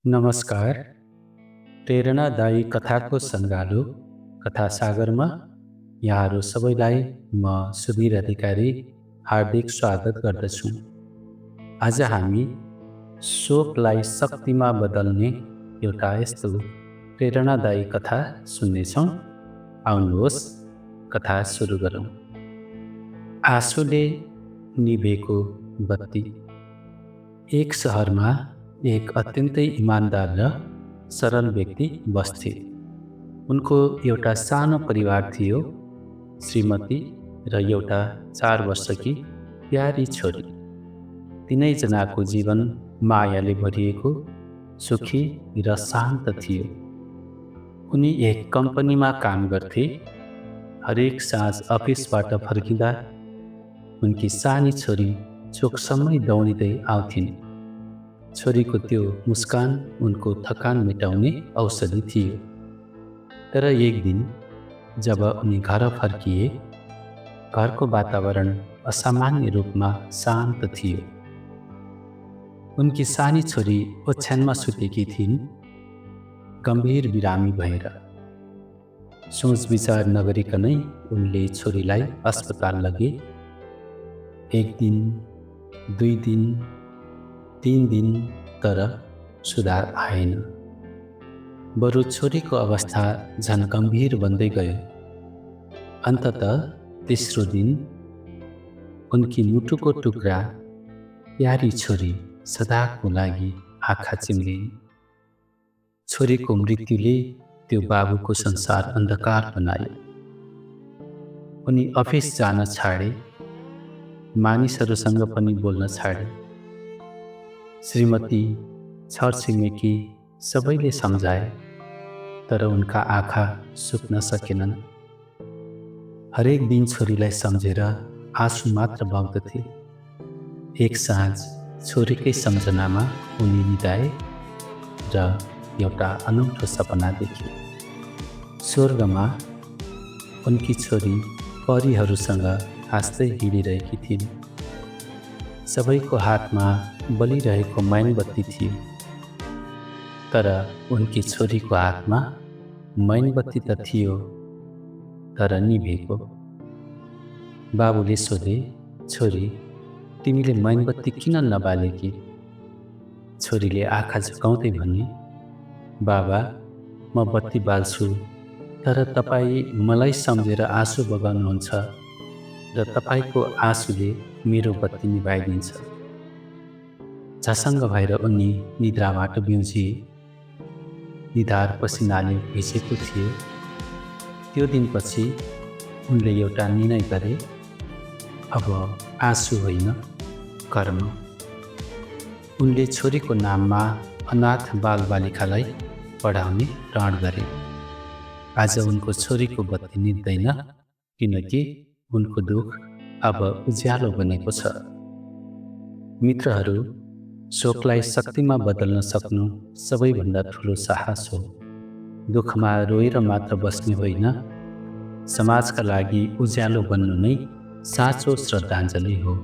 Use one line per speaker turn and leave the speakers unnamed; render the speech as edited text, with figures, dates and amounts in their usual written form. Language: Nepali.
नमस्कार। प्रेरणादायी कथाको सङ्गालो कथा सागरमा यहाँहरू सबैलाई म सुधीर अधिकारी हार्दिक स्वागत गर्दछु। आज हामी शोकलाई शक्तिमा बदल्ने एउटा यस्तो प्रेरणादायी कथा सुन्नेछौँ। आउनुहोस् कथा सुरु गरौँ। आँसुले निभेको बत्ती। एक सहरमा एक अत्यन्तै इमान्दार र सरल व्यक्ति बस्थे। उनको एउटा सानो परिवार थियो, श्रीमती र एउटा 4 वर्षकी प्यारी छोरी। तिनैजनाको जीवन मायाले भरिएको, सुखी र शान्त थियो। उनी एक कम्पनीमा काम गर्थे। हरेक साँझ अफिसबाट फर्किँदा उनकी सानी छोरी चोकसम्मै दौडिँदै आउँथिन्। छोरीको त्यो मुस्कान उनको थकान मेटाउने औषधि थियो। तर एक दिन जब उनी घर फर्किए, घरको वातावरण असामान्य रूपमा शान्त थियो। उनकी सानी छोरी ओछ्यानमा सुतेकी थिइन्, गम्भीर बिरामी भएर। सोच विचार नगरिकनै उनले छोरीलाई अस्पताल लगे। 1 दिन, 2 दिन, 3 दिन, तर सुधार आएन। बरु छोरीको अवस्था झन गम्भीर बन्दै गयो। अन्ततः तेस्रो दिन उनकी मुटुको टुक्रा प्यारी छोरी सदाको लागि आँखा चिम्लिन्। छोरीको मृत्युले त्यो बाबुको संसार अन्धकार बनायो। उनी अफिस जान छाडे, मानिसहरूसँग पनि बोल्न छाडे। श्रीमती, छरछिमेकी सबैले सम्झाए, तर उनका आँखा सुक्न सकेनन्। हरेक दिन छोरीलाई सम्झेर आँसु मात्र बग्दथे। एक साँझ छोरीकै सम्झनामा उनी निदाए र एउटा अनौठो सपना देखे। स्वर्गमा उनकी छोरी परीहरूसँग हाँस्दै हिँडिरहेकी थिइन्। सबैको हातमा बलिरहेको मैनबत्ती थियो, तर उनकी छोरीको हातमा मैनबत्ती त थियो, तर निभेको। बाबुले सोधे, छोरी, तिमीले मैनबत्ती किन नबालेकी? छोरीले आँखा झुकाउँदै भने, बाबा, म बत्ती बाल्छु, तर तपाईँ मलाई सम्झेर आँसु बगाउनुहुन्छ र तपाईँको आँसुले मेरो बत्ती निभाइदिन्छ। झसङ्ग भएर उनी निद्राबाट बिउजिए। निधार पसिनाले भिजेको थियो। त्यो दिनपछि उनले एउटा निर्णय गरे, अब आँसु होइन, कर्म। उनले छोरीको नाममा अनाथ बालबालिकालाई पढाउने प्रण गरे। आज उनको छोरीको बत्ती निभ्दैन, किनकि उनको दुःख अब उज्यालो बनेको छ। मित्रहरू, शोकलाई शक्तिमा बदल्न सक्नु सबैभन्दा ठुलो साहस हो। दुःखमा रोएर मात्र बस्ने होइन, समाजका लागि उज्यालो बन्नु नै साँचो श्रद्धाञ्जली हो।